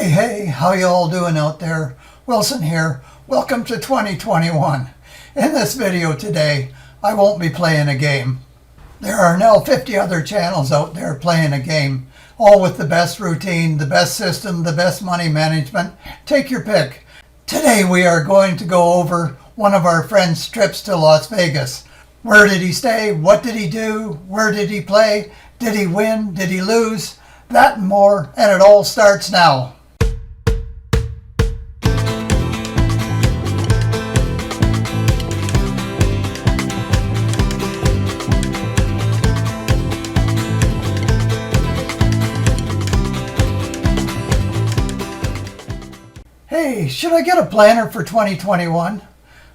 Hey, how you all doing out there? Wilson here. Welcome to 2021. In this video today, I won't be playing a game. There are now 50 other channels out there playing a game, all with the best routine, the best system, the best money management. Take your pick. Today we are going to go over one of our friend's trips to Las Vegas. Where did he stay? What did he do? Where did he play? Did he win? Did he lose? That and more, and it all starts now. Hey, should I get a planner for 2021?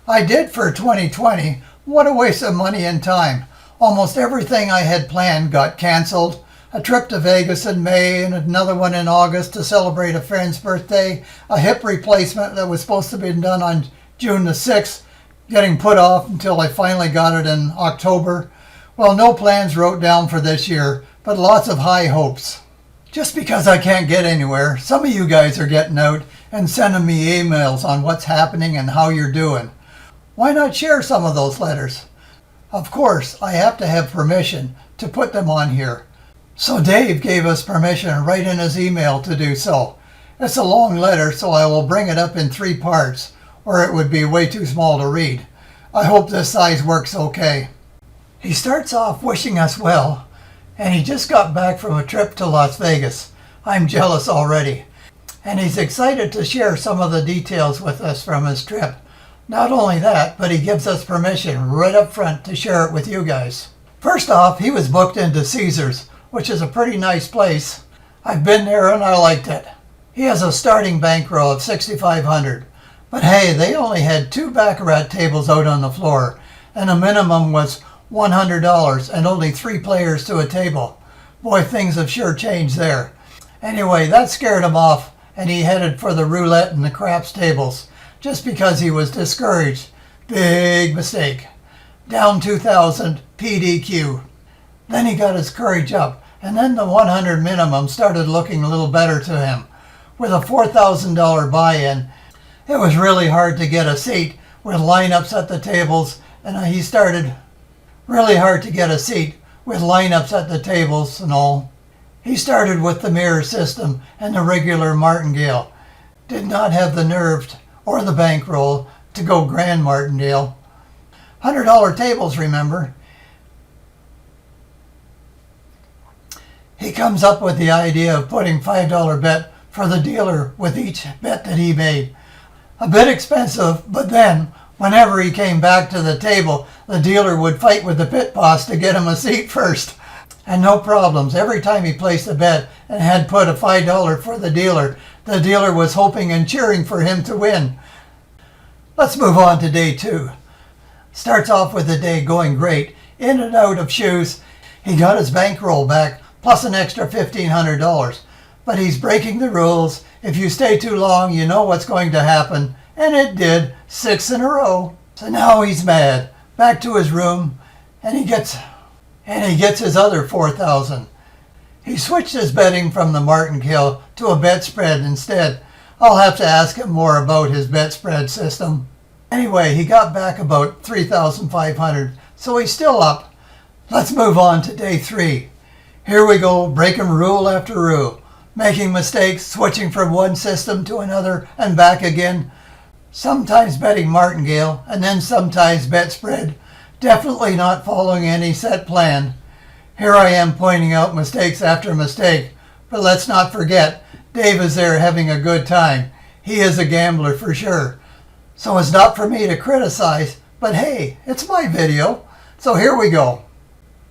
I did for 2020. What a waste of money and time. Almost everything I had planned got canceled. A trip to Vegas in May and another one in August to celebrate a friend's birthday. A hip replacement that was supposed to be done on June the 6th, getting put off until I finally got it in October. Well, no plans wrote down for this year, but lots of high hopes. Just because I can't get anywhere, some of you guys are getting out and sending me emails on what's happening and how you're doing. Why not share some of those letters? Of course, I have to have permission to put them on here. So Dave gave us permission right in his email to do so. It's a long letter, so I will bring it up in 3 parts, or it would be way too small to read. I hope this size works okay. He starts off wishing us well, and he just got back from a trip to Las Vegas. I'm jealous already. And he's excited to share some of the details with us from his trip. Not only that, but he gives us permission right up front to share it with you guys. First off, he was booked into Caesars, which is a pretty nice place. I've been there and I liked it. He has a starting bankroll of $6,500. But hey, they only had 2 Baccarat tables out on the floor, and the minimum was $100 and only 3 players to a table. Boy, things have sure changed there. Anyway, that scared him off, and he headed for the roulette and the craps tables, just because he was discouraged. Big mistake. Down 2,000, PDQ. Then he got his courage up, and then the 100 minimum started looking a little better to him. With a $4,000 buy-in, it was really hard to get a seat with lineups at the tables, and he started really hard to get a seat with lineups at the tables and all. He started with the mirror system and the regular martingale. Did not have the nerve or the bankroll to go grand martingale. $100 tables, remember. He comes up with the idea of putting $5 bet for the dealer with each bet that he made. A bit expensive, but then, whenever he came back to the table, the dealer would fight with the pit boss to get him a seat first. And no problems. Every time he placed a bet and had put a $5 for the dealer was hoping and cheering for him to win. Let's move on to day 2. Starts off with the day going great. In and out of shoes. He got his bankroll back, plus an extra $1,500. But he's breaking the rules. If you stay too long, you know what's going to happen. And it did. 6 in a row. So now he's mad. Back to his room, and he gets his other $4,000. He switched his betting from the martingale to a bet spread instead. I'll have to ask him more about his bet spread system. Anyway, he got back about $3,500, so he's still up. Let's move on to day 3. Here we go, breaking rule after rule, making mistakes, switching from one system to another and back again. Sometimes betting martingale, and then sometimes bet spread. Definitely not following any set plan. Here I am pointing out mistakes after mistake, but let's not forget, Dave is there having a good time. He is a gambler for sure. So it's not for me to criticize, but hey, it's my video. So here we go.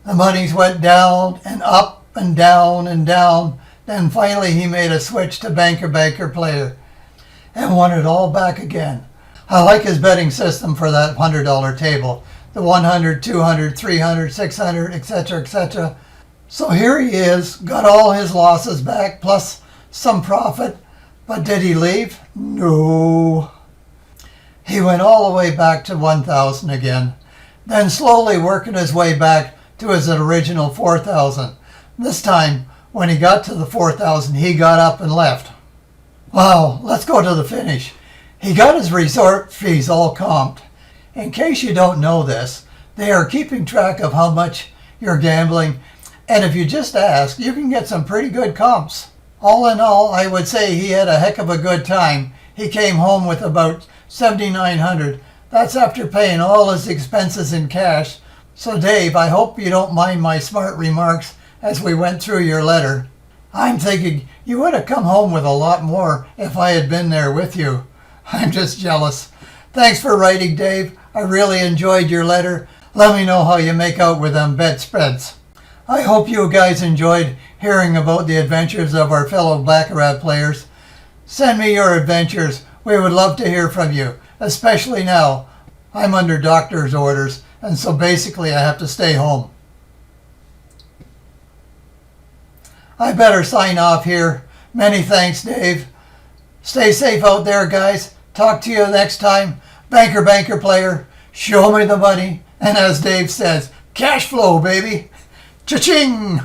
The monies went down and up and down and down. Then finally he made a switch to banker player and won it all back again. I like his betting system for that $100 table. The 100, 200, 300, 600, etc., etc. So here he is, got all his losses back, plus some profit. But did he leave? No. He went all the way back to 1,000 again, then slowly working his way back to his original 4,000. This time, when he got to the 4,000, he got up and left. Wow, let's go to the finish. He got his resort fees all comped. In case you don't know this, they are keeping track of how much you're gambling, and if you just ask, you can get some pretty good comps. All in all, I would say he had a heck of a good time. He came home with about $7,900. That's after paying all his expenses in cash. So Dave, I hope you don't mind my smart remarks as we went through your letter. I'm thinking you would have come home with a lot more if I had been there with you. I'm just jealous. Thanks for writing, Dave. I really enjoyed your letter. Let me know how you make out with them bedspreads. I hope you guys enjoyed hearing about the adventures of our fellow Baccarat players. Send me your adventures. We would love to hear from you, especially now. I'm under doctor's orders, and so basically I have to stay home. I better sign off here. Many thanks, Dave. Stay safe out there, guys. Talk to you next time. Banker player, show me the money. And as Dave says, cash flow, baby. Cha-ching!